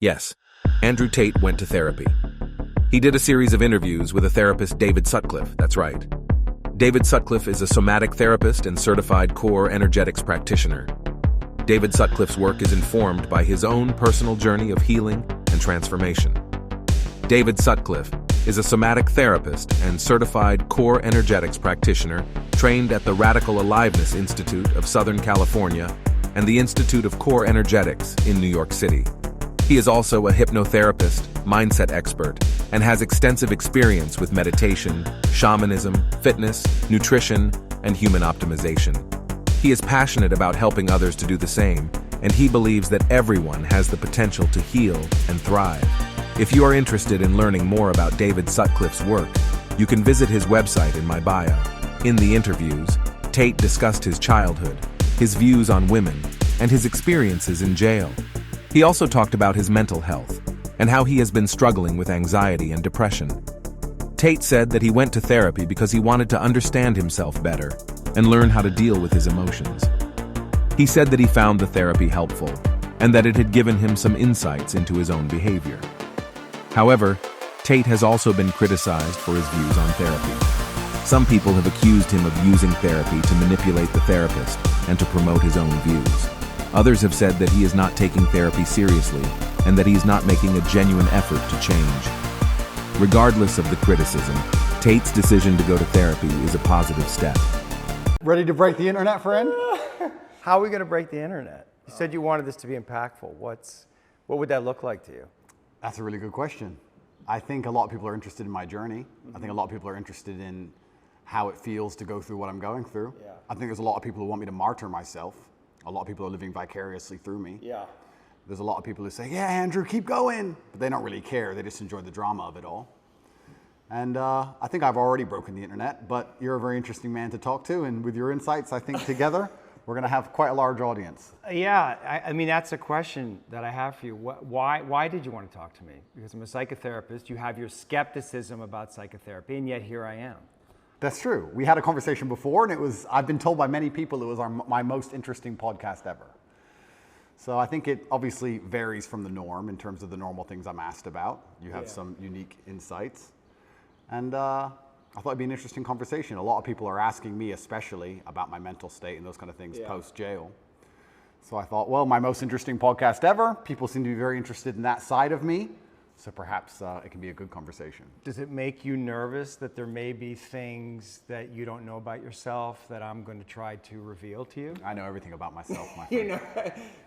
Yes, Andrew Tate went to therapy. He did a series of interviews with a therapist, David Sutcliffe, that's right. David Sutcliffe is a somatic therapist and certified core energetics practitioner. David Sutcliffe's work is informed by his own personal journey of healing and transformation. David Sutcliffe is a somatic therapist and certified core energetics practitioner trained at the Radical Aliveness Institute of Southern California and the Institute of Core Energetics in New York City. He is also a hypnotherapist, mindset expert, and has extensive experience with meditation, shamanism, fitness, nutrition, and human optimization. He is passionate about helping others to do the same, and he believes that everyone has the potential to heal and thrive. If you are interested in learning more about David Sutcliffe's work, you can visit his website in my bio. In the interviews, Tate discussed his childhood, his views on women, and his experiences in jail. He also talked about his mental health and how he has been struggling with anxiety and depression. Tate said that he went to therapy because he wanted to understand himself better and learn how to deal with his emotions. He said that he found the therapy helpful and that it had given him some insights into his own behavior. However, Tate has also been criticized for his views on therapy. Some people have accused him of using therapy to manipulate the therapist and to promote his own views. Others have said that he is not taking therapy seriously and that he is not making a genuine effort to change. Regardless of the criticism, Tate's decision to go to therapy is a positive step. Ready to break the internet, friend? How are we going to break the internet? You said you wanted this to be impactful. What would that look like to you? That's a really good question. I think a lot of people are interested in my journey. I think a lot of people are interested in how it feels to go through what I'm going through. Yeah. I think there's a lot of people who want me to martyr myself. A lot of people are living vicariously through me. Yeah. There's a lot of people who say, yeah, Andrew, keep going. But they don't really care. They just enjoy the drama of it all. And I think I've already broken the internet, but you're a very interesting man to talk to. And with your insights, I think together, we're going to have quite a large audience. Yeah, I mean, that's a question that I have for you. Why did you want to talk to me? Because I'm a psychotherapist. You have your skepticism about psychotherapy, and yet here I am. That's true. We had a conversation before, and I've been told by many people it was my most interesting podcast ever. So I think it obviously varies from the norm in terms of the normal things I'm asked about. You have some unique insights. And I thought it'd be an interesting conversation. A lot of people are asking me especially about my mental state and those kind of things post-jail. So I thought, well, my most interesting podcast ever. People seem to be very interested in that side of me. So perhaps it can be a good conversation. Does it make you nervous that there may be things that you don't know about yourself that I'm going to try to reveal to you? I know everything about myself, my friend.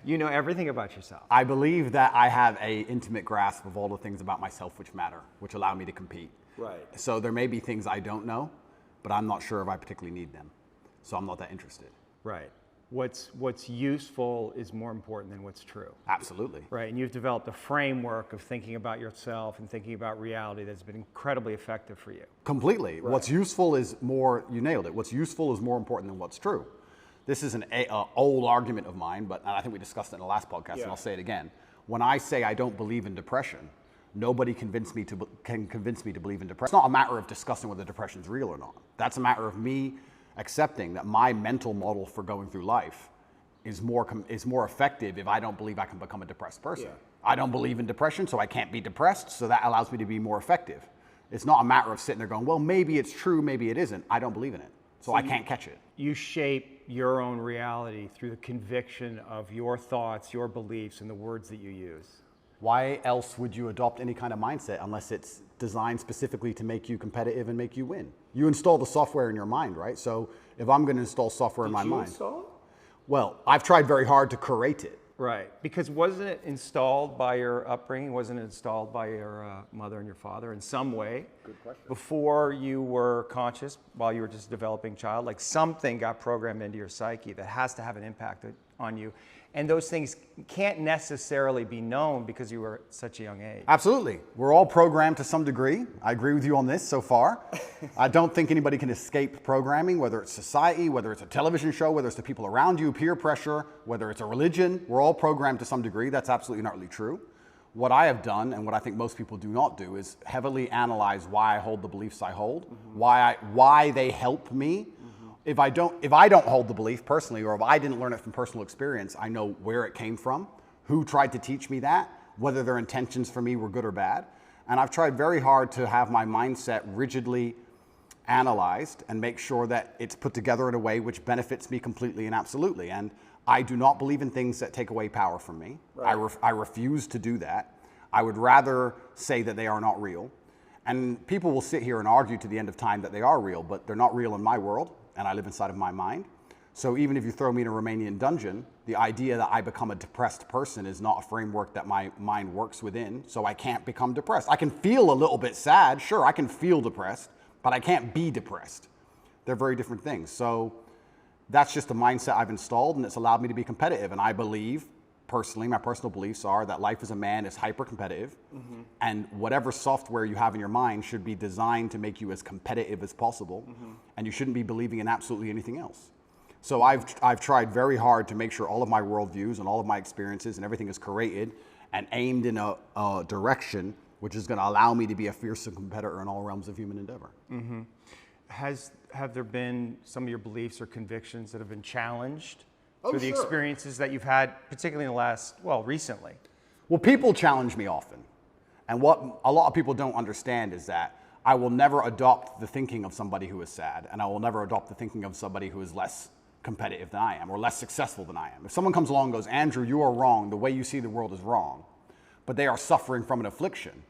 You know everything about yourself. I believe that I have an intimate grasp of all the things about myself which matter, which allow me to compete. Right. So there may be things I don't know, but I'm not sure if I particularly need them. So I'm not that interested. Right. What's useful is more important than what's true. Absolutely. Right, and you've developed a framework of thinking about yourself and thinking about reality that's been incredibly effective for you. Completely. Right. What's useful is more, you nailed it, what's useful is more important than what's true. This is an old argument of mine, but I think we discussed it in the last podcast, and I'll say it again. When I say I don't believe in depression, nobody can convince me to believe in depression. It's not a matter of discussing whether depression is real or not. That's a matter of me accepting that my mental model for going through life is more effective if I don't believe I can become a depressed person. I don't believe in depression, so I can't be depressed, so that allows me to be more effective. It's not a matter of sitting there going, well, maybe it's true, maybe it isn't. I don't believe in it, so I can't catch it. You shape your own reality through the conviction of your thoughts, your beliefs, and the words that you use. Why else would you adopt any kind of mindset unless it's designed specifically to make you competitive and make you win? You install the software in your mind, right? So if I'm going to install software in my mind. Install it? Well, I've tried very hard to curate it. Right, because wasn't it installed by your upbringing? Wasn't it installed by your mother and your father in some way? Good question. Before you were conscious, while you were just a developing child, like something got programmed into your psyche that has to have an impact on you. And those things can't necessarily be known because you were at such a young age. Absolutely. We're all programmed to some degree. I agree with you on this so far. I don't think anybody can escape programming, whether it's society, whether it's a television show, whether it's the people around you, peer pressure, whether it's a religion. We're all programmed to some degree. That's absolutely not really true. What I have done, and what I think most people do not do, is heavily analyze why I hold the beliefs I hold, why they help me. If I don't hold the belief personally, or if I didn't learn it from personal experience, I know where it came from, who tried to teach me that, whether their intentions for me were good or bad. And I've tried very hard to have my mindset rigidly analyzed and make sure that it's put together in a way which benefits me completely and absolutely. And I do not believe in things that take away power from me. Right. I refuse to do that. I would rather say that they are not real. And people will sit here and argue to the end of time that they are real, but they're not real in my world, and I live inside of my mind. So even if you throw me in a Romanian dungeon, the idea that I become a depressed person is not a framework that my mind works within, so I can't become depressed. I can feel a little bit sad, sure, I can feel depressed, but I can't be depressed. They're very different things. So that's just the mindset I've installed, and it's allowed me to be competitive. And I believe, personally, my personal beliefs are that life as a man is hyper-competitive, and whatever software you have in your mind should be designed to make you as competitive as possible, and you shouldn't be believing in absolutely anything else. So I've tried very hard to make sure all of my worldviews and all of my experiences and everything is curated and aimed in a direction which is going to allow me to be a fearsome competitor in all realms of human endeavor. Have there been some of your beliefs or convictions that have been challenged through the sure. experiences that you've had, particularly in the last, recently? Well, people challenge me often. And what a lot of people don't understand is that I will never adopt the thinking of somebody who is sad, and I will never adopt the thinking of somebody who is less competitive than I am or less successful than I am. If someone comes along and goes, Andrew, you are wrong, the way you see the world is wrong, but they are suffering from an affliction,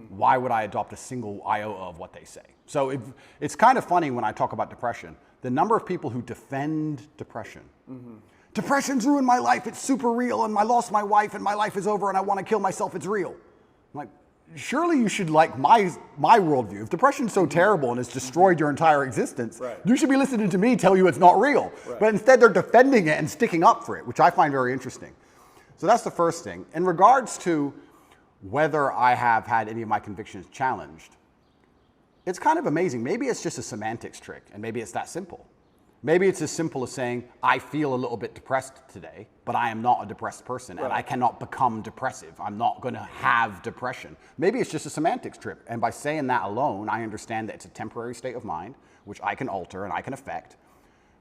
why would I adopt a single iota of what they say? So it's kind of funny when I talk about depression, the number of people who defend depression. Depression's ruined my life, it's super real, and I lost my wife and my life is over and I want to kill myself, it's real. I'm like, surely you should like my worldview. If depression's so terrible and it's destroyed your entire existence, you should be listening to me tell you it's not real. But instead they're defending it and sticking up for it, which I find very interesting. So that's the first thing. In regards to whether I have had any of my convictions challenged, it's kind of amazing. Maybe it's just a semantics trick, and maybe it's that simple. Maybe it's as simple as saying, I feel a little bit depressed today, but I am not a depressed person, and I cannot become depressive. I'm not going to have depression. Maybe it's just a semantics trick, and by saying that alone, I understand that it's a temporary state of mind, which I can alter and I can affect.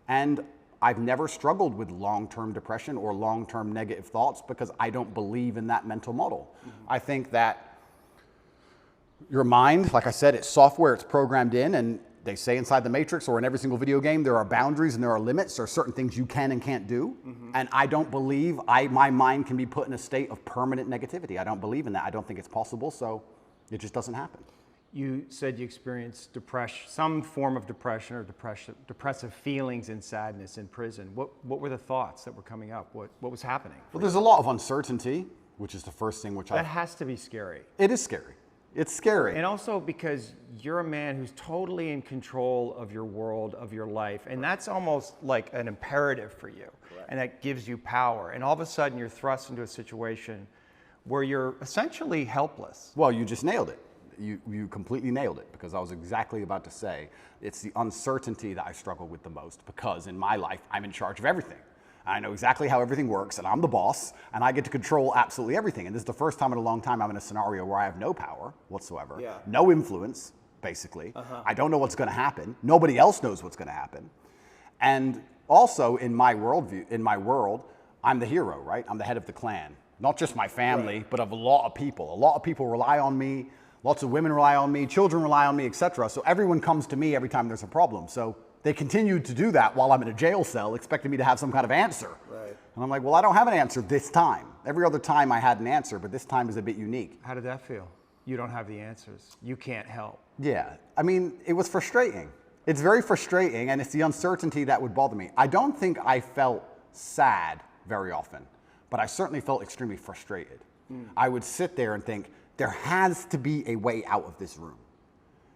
And I've never struggled with long-term depression or long-term negative thoughts because I don't believe in that mental model. I think that your mind, like I said, it's software, it's programmed in, and they say inside the Matrix or in every single video game, there are boundaries and there are limits. There are certain things you can and can't do. And I don't believe my mind can be put in a state of permanent negativity. I don't believe in that. I don't think it's possible, so it just doesn't happen. You said you experienced depression, some form of depression or depressive feelings and sadness in prison. What were the thoughts that were coming up? What was happening? Well, there's a lot of uncertainty, which is the first thing that has to be scary. It is scary. It's scary. And also because you're a man who's totally in control of your world, of your life, and that's almost like an imperative for you. And that gives you power. And all of a sudden you're thrust into a situation where you're essentially helpless. Well, you just nailed it. You completely nailed it, because I was exactly about to say it's the uncertainty that I struggle with the most, because in my life I'm in charge of everything. I know exactly how everything works, and I'm the boss, and I get to control absolutely everything. And this is the first time in a long time I'm in a scenario where I have no power whatsoever, no influence, basically. I don't know what's going to happen. Nobody else knows what's going to happen. And also in my worldview, in my world, I'm the hero, right? I'm the head of the clan. Not just my family, but of a lot of people. A lot of people rely on me. Lots of women rely on me, children rely on me, etc. So everyone comes to me every time there's a problem. So they continue to do that while I'm in a jail cell, expecting me to have some kind of answer. And I'm like, well, I don't have an answer this time. Every other time I had an answer, but this time is a bit unique. How did that feel? You don't have the answers. You can't help. Yeah, I mean, it was frustrating. It's very frustrating, and it's the uncertainty that would bother me. I don't think I felt sad very often, but I certainly felt extremely frustrated. I would sit there and think, there has to be a way out of this room.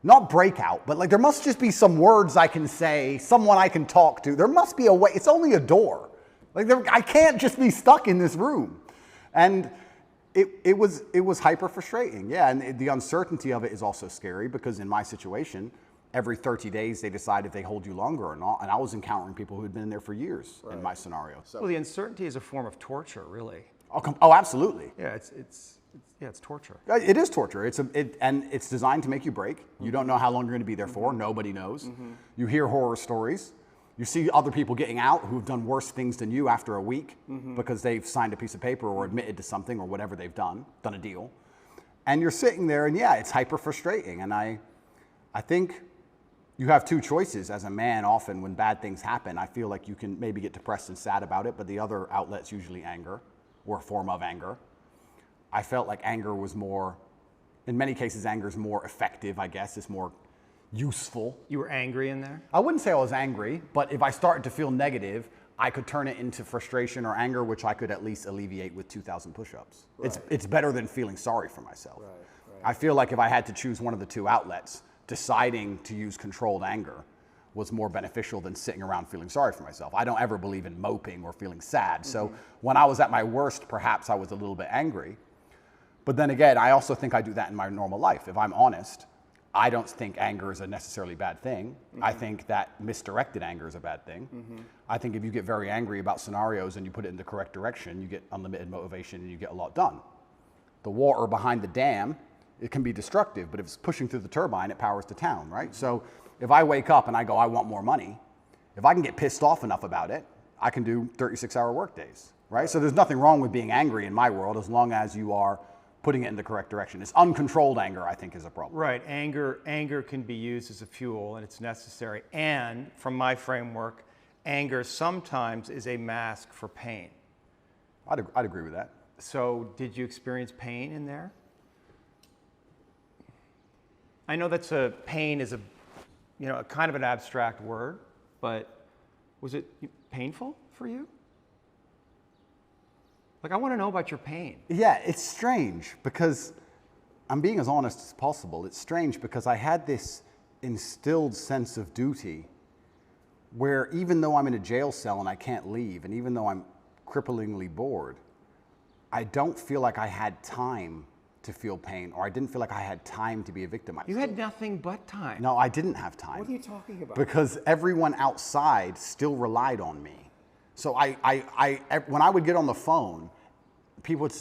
Not breakout, but like there must just be some words I can say, someone I can talk to. There must be a way. It's only a door. Like I can't just be stuck in this room. And it was hyper frustrating. Yeah, and the uncertainty of it is also scary, because in my situation, every 30 days they decide if they hold you longer or not. And I was encountering people who had been in there for years in my scenario. So. Well, the uncertainty is a form of torture, really. Oh, absolutely. Yeah, it's torture. It is torture. And it's designed to make you break. You don't know how long you're going to be there for. Nobody knows. You hear horror stories. You see other people getting out who've done worse things than you after a week because they've signed a piece of paper or admitted to something or whatever they've done a deal. And you're sitting there and yeah, it's hyper frustrating. And I think you have two choices as a man often when bad things happen. I feel like you can maybe get depressed and sad about it, but the other outlet's usually anger or a form of anger. I felt like anger was more, in many cases, anger is more effective, I guess. It's more useful. You were angry in there? I wouldn't say I was angry, but if I started to feel negative, I could turn it into frustration or anger, which I could at least alleviate with 2,000 push-ups. Right. It's better than feeling sorry for myself. Right, right. I feel like if I had to choose one of the two outlets, deciding to use controlled anger was more beneficial than sitting around feeling sorry for myself. I don't ever believe in moping or feeling sad. So when I was at my worst, perhaps I was a little bit angry. But then again, I also think I do that in my normal life. If I'm honest, I don't think anger is a necessarily bad thing. I think that misdirected anger is a bad thing. I think if you get very angry about scenarios and you put it in the correct direction, you get unlimited motivation and you get a lot done. The water behind the dam, it can be destructive, but if it's pushing through the turbine, it powers the town, right? So if I wake up and I go, I want more money, if I can get pissed off enough about it, I can do 36-hour work days, right? So there's nothing wrong with being angry in my world as long as you are putting it in the correct direction. It's uncontrolled anger, I think, is a problem. Right, anger can be used as a fuel and it's necessary. And from my framework, anger sometimes is a mask for pain. I'd agree with that. So did you experience pain in there? I know pain is a kind of an abstract word, but was it painful for you? Like, I want to know about your pain. Yeah, it's strange because I'm being as honest as possible. It's strange because I had this instilled sense of duty where even though I'm in a jail cell and I can't leave, and even though I'm cripplingly bored, I don't feel like I had time to feel pain, or I didn't feel like I had time to be a victim. You had nothing but time. No, I didn't have time. What are you talking about? Because everyone outside still relied on me. So when I would get on the phone, people would...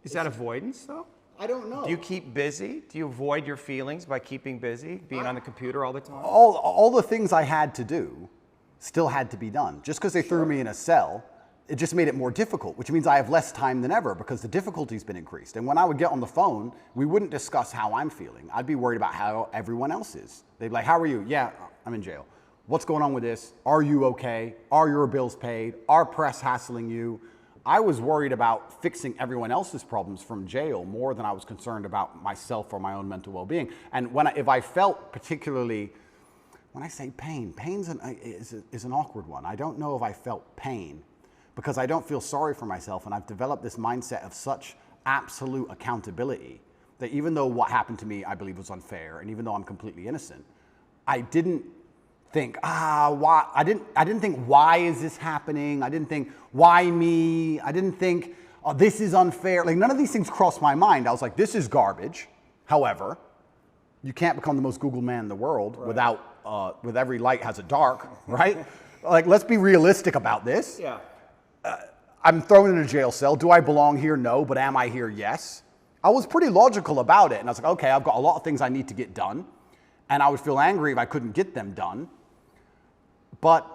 Is that avoidance, though? I don't know. Do you keep busy? Do you avoid your feelings by keeping busy, being on the computer all the time? All the things I had to do still had to be done. Just because they threw me in a cell, it just made it more difficult, which means I have less time than ever because the difficulty's been increased. And when I would get on the phone, we wouldn't discuss how I'm feeling. I'd be worried about how everyone else is. They'd be like, how are you? Yeah, I'm in jail. What's going on with this? Are you okay? Are your bills paid? Are press hassling you? I was worried about fixing everyone else's problems from jail more than I was concerned about myself or my own mental well-being. And if I felt particularly, when I say pain is an awkward one. I don't know if I felt pain because I don't feel sorry for myself, and I've developed this mindset of such absolute accountability that even though what happened to me I believe was unfair, and even though I'm completely innocent, I didn't think, why? I didn't think, why is this happening? I didn't think, why me? I didn't think, oh, this is unfair. Like, none of these things crossed my mind. I was like, this is garbage. However, you can't become the most Googled man in the world with every light has a dark, right? Like, let's be realistic about this. Yeah. I'm thrown in a jail cell. Do I belong here? No. But am I here? Yes. I was pretty logical about it. And I was like, okay, I've got a lot of things I need to get done. And I would feel angry if I couldn't get them done. But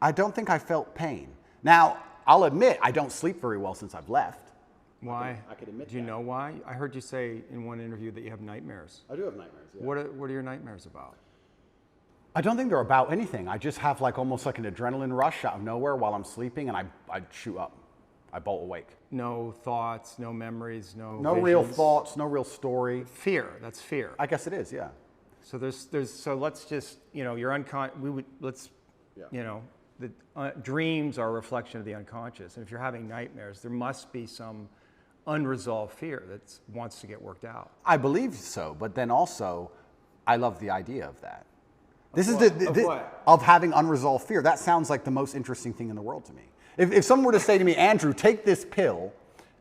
I don't think I felt pain. Now, I'll admit I don't sleep very well since I've left. Why? I could admit Do you know why? I heard you say in one interview that you have nightmares. I do have nightmares, yeah. What are your nightmares about? I don't think they're about anything. I just have almost like an adrenaline rush out of nowhere while I'm sleeping, and I shoot up. I bolt awake. No thoughts, no memories, no visions. Real thoughts, no real story. Fear, that's fear. I guess it is, yeah. So so let's just, you're dreams are a reflection of the unconscious. And if you're having nightmares, there must be some unresolved fear that wants to get worked out. I believe so, but then also, I love the idea of that. Of having unresolved fear. That sounds like the most interesting thing in the world to me. If someone were to say to me, Andrew, take this pill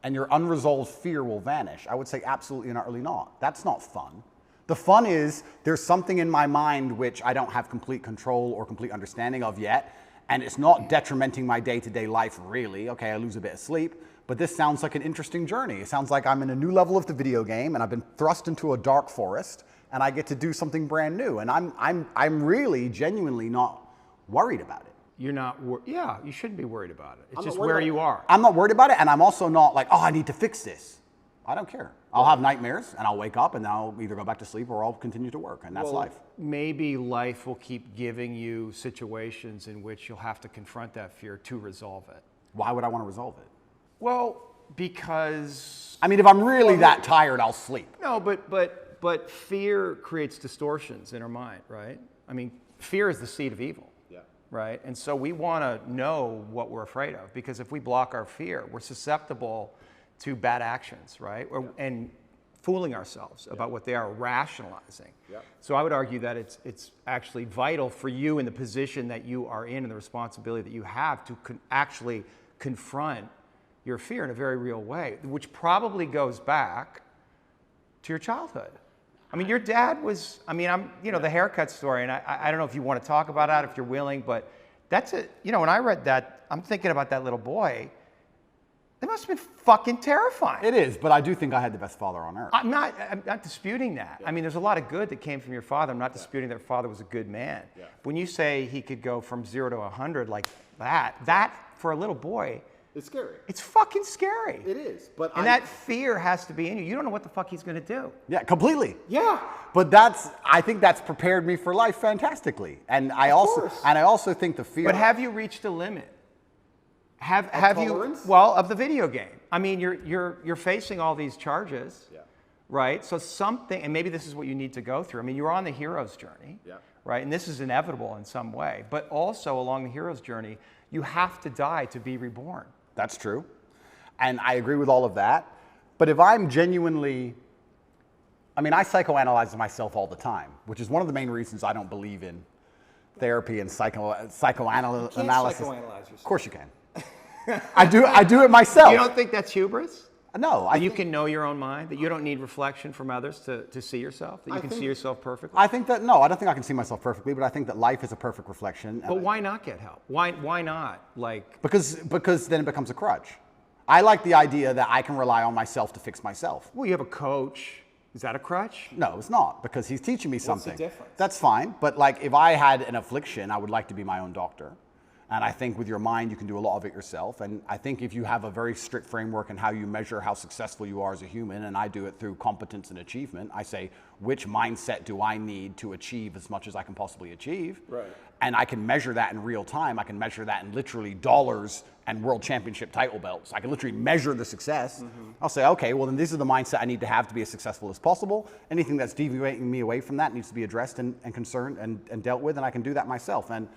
and your unresolved fear will vanish, I would say absolutely and utterly not. That's not fun. The fun is there's something in my mind which I don't have complete control or complete understanding of yet, and it's not detrimenting my day-to-day life really. Okay, I lose a bit of sleep, but this sounds like an interesting journey. It sounds like I'm in a new level of the video game and I've been thrust into a dark forest and I get to do something brand new. And I'm really genuinely not worried about it. You're not, yeah, you shouldn't be worried about it. It's I'm just not worried where about you it. are. I'm not worried about it, and I'm also not like, oh, I need to fix this. I don't care. I'll have nightmares, and I'll wake up, and I'll either go back to sleep or I'll continue to work, and that's life. Maybe life will keep giving you situations in which you'll have to confront that fear to resolve it. Why would I want to resolve it? Well, because... I mean, if I'm really that tired, I'll sleep. No, but fear creates distortions in our mind, right? I mean, fear is the seed of evil. Right? And so we want to know what we're afraid of, because if we block our fear, we're susceptible to bad actions, right? And fooling ourselves about what they are, rationalizing. So I would argue that it's actually vital for you in the position that you are in and the responsibility that you have to actually confront your fear in a very real way, which probably goes back to your childhood. I mean, your dad was, I mean, the haircut story, and I don't know if you want to talk about that, if you're willing, but that's it. You know, when I read that, I'm thinking about that little boy. It must have been fucking terrifying. It is, but I do think I had the best father on earth. I'm not disputing that. I mean, there's a lot of good that came from your father. I'm not disputing that your father was a good man. When you say he could go from 0 to 100 like that for a little boy, It's scary. it's fucking scary. It is, but And that fear has to be in you. You don't know what the fuck he's going to do. Yeah, completely. Yeah. But I think that's prepared me for life fantastically. And I also think the fear. But have you reached a limit? Have tolerance? you, well, of the video game? I mean, you're facing all these charges, right? So something, and maybe this is what you need to go through. I mean, you're on the hero's journey, right? And this is inevitable in some way. But also along the hero's journey, you have to die to be reborn. That's true. And I agree with all of that. But if I'm genuinely, I mean, I psychoanalyze myself all the time, which is one of the main reasons I don't believe in therapy and psychoanalysis. You can't psychoanalyze yourself. Of course you can. I do it myself. You don't think that's hubris? No. You can know your own mind, that you don't need reflection from others to see yourself, that you can see yourself perfectly? I think that, no, I don't think I can see myself perfectly, but I think that life is a perfect reflection. But why not get help? Why not? Like, Because then it becomes a crutch. I like the idea that I can rely on myself to fix myself. well, you have a coach. Is that a crutch? No, it's not, because he's teaching me something. difference? That's fine, but like if I had an affliction, I would like to be my own doctor. And I think with your mind, you can do a lot of it yourself. And I think if you have a very strict framework in how you measure how successful you are as a human, and I do it through competence and achievement, I say, which mindset do I need to achieve as much as I can possibly achieve? Right. And I can measure that in real time. I can measure that in literally dollars and world championship title belts. I can literally measure the success. I'll say, okay, well then this is the mindset I need to have to be as successful as possible. Anything that's deviating me away from that needs to be addressed and concerned and dealt with, and I can do that myself. And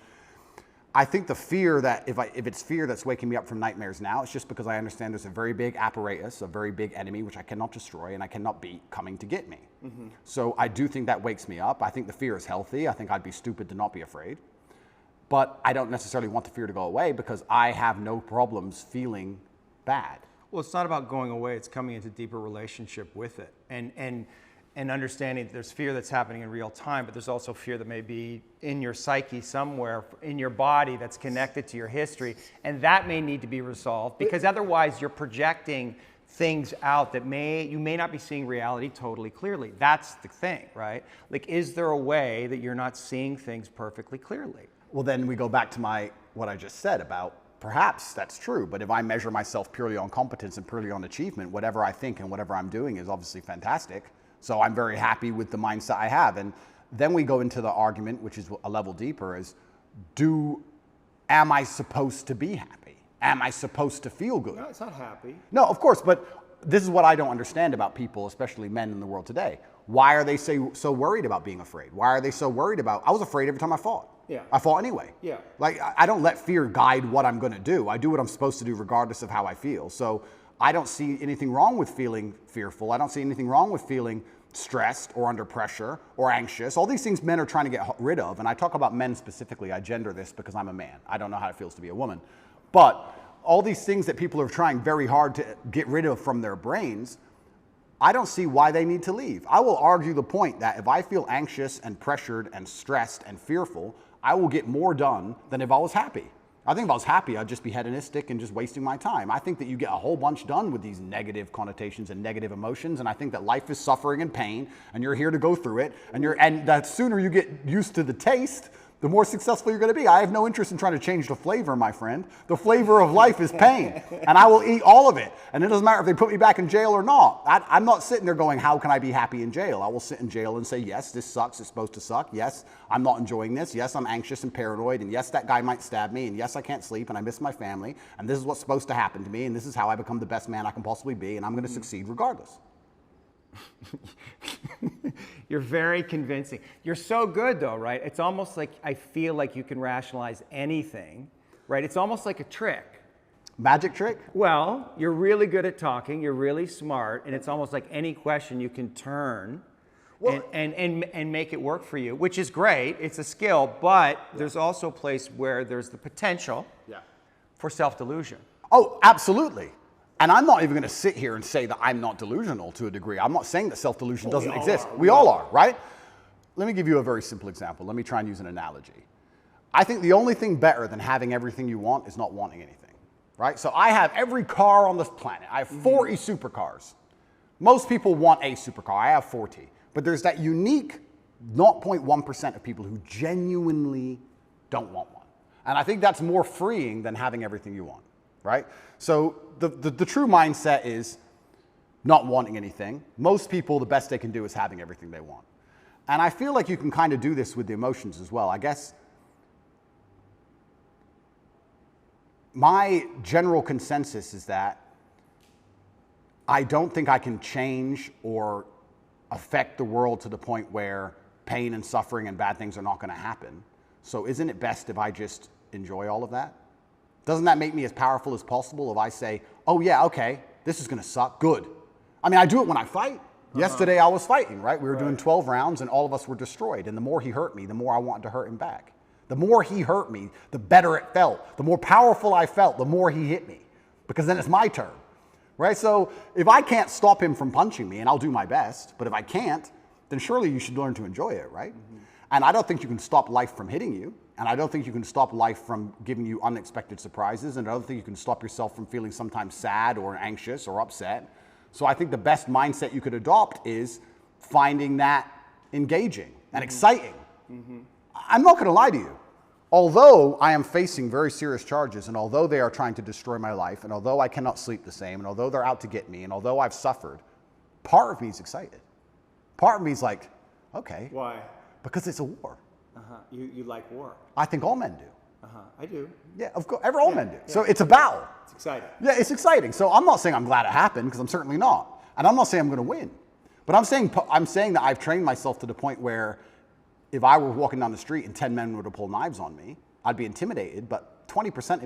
I think the fear that, if it's fear that's waking me up from nightmares now, it's just because I understand there's a very big apparatus, a very big enemy, which I cannot destroy and I cannot beat, coming to get me. So I do think that wakes me up. I think the fear is healthy. I think I'd be stupid to not be afraid. But I don't necessarily want the fear to go away because I have no problems feeling bad. Well, it's not about going away. It's coming into deeper relationship with it. And understanding that there's fear that's happening in real time, but there's also fear that may be in your psyche somewhere, in your body, that's connected to your history. And that may need to be resolved, because otherwise you're projecting things out that you may not be seeing reality totally clearly. That's the thing, right? Like, is there a way that you're not seeing things perfectly clearly? Well, then we go back to what I just said about perhaps that's true, but if I measure myself purely on competence and purely on achievement, whatever I think and whatever I'm doing is obviously fantastic. So I'm very happy with the mindset I have. And then we go into the argument, which is a level deeper, is am I supposed to be happy? Am I supposed to feel good? No, it's not happy. No, of course, but this is what I don't understand about people, especially men in the world today. Why are they so worried about being afraid? Why are they so worried about, I was afraid every time I fought. Yeah. I fought anyway. Yeah. Like, I don't let fear guide what I'm gonna do. I do what I'm supposed to do regardless of how I feel. So I don't see anything wrong with feeling fearful. I don't see anything wrong with feeling stressed or under pressure or anxious. All these things men are trying to get rid of. And I talk about men specifically. I gender this because I'm a man. I don't know how it feels to be a woman. But all these things that people are trying very hard to get rid of from their brains, I don't see why they need to leave. I will argue the point that if I feel anxious and pressured and stressed and fearful, I will get more done than if I was happy. I think if I was happy, I'd just be hedonistic and just wasting my time. I think that you get a whole bunch done with these negative connotations and negative emotions, and I think that life is suffering and pain, and you're here to go through it, and the sooner you get used to the taste the more successful you're going to be. I have no interest in trying to change the flavor, my friend. The flavor of life is pain, and I will eat all of it. And it doesn't matter if they put me back in jail or not. I'm not sitting there going, how can I be happy in jail? I will sit in jail and say, yes, this sucks. It's supposed to suck. Yes, I'm not enjoying this. Yes, I'm anxious and paranoid. And yes, that guy might stab me. And yes, I can't sleep. And I miss my family. And this is what's supposed to happen to me. And this is how I become the best man I can possibly be. And I'm going to succeed regardless. You're very convincing. You're so good though, right? It's almost like I feel like you can rationalize anything, right? It's almost like a trick. Magic trick? Well, you're really good at talking, you're really smart, and it's almost like any question you can turn and make it work for you, which is great. It's a skill, but there's also a place where there's the potential for self-delusion. Oh, absolutely. And I'm not even going to sit here and say that I'm not delusional to a degree. I'm not saying that self-delusion doesn't exist. We all are, right? Let me give you a very simple example. Let me try and use an analogy. I think the only thing better than having everything you want is not wanting anything, right? So I have every car on this planet. I have 40 supercars. Most people want a supercar. I have 40. But there's that unique 0.1% of people who genuinely don't want one. And I think that's more freeing than having everything you want, right? So the true mindset is not wanting anything. Most people, the best they can do is having everything they want. And I feel like you can kind of do this with the emotions as well. I guess my general consensus is that I don't think I can change or affect the world to the point where pain and suffering and bad things are not going to happen. So isn't it best if I just enjoy all of that? Doesn't that make me as powerful as possible if I say, oh yeah, okay, this is going to suck, good. I mean, I do it when I fight. Yesterday I was fighting, right? We were doing 12 rounds and all of us were destroyed. And the more he hurt me, the more I wanted to hurt him back. The more he hurt me, the better it felt. The more powerful I felt, the more he hit me. Because then it's my turn, right? So if I can't stop him from punching me, and I'll do my best, but if I can't, then surely you should learn to enjoy it, right? And I don't think you can stop life from hitting you. And I don't think you can stop life from giving you unexpected surprises. And I don't think you can stop yourself from feeling sometimes sad or anxious or upset. So I think the best mindset you could adopt is finding that engaging and exciting. I'm not going to lie to you. Although I am facing very serious charges, and although they are trying to destroy my life, and although I cannot sleep the same, and although they're out to get me, and although I've suffered, part of me is excited. Part of me is like, okay. Why? Because it's a war. You like war? I think all men do. I do. Yeah, of course, all men do. So it's a battle. It's exciting. Yeah, it's exciting. So I'm not saying I'm glad it happened, because I'm certainly not. And I'm not saying I'm going to win. But I'm saying that I've trained myself to the point where if I were walking down the street and 10 men were to pull knives on me, I'd be intimidated, but 20% of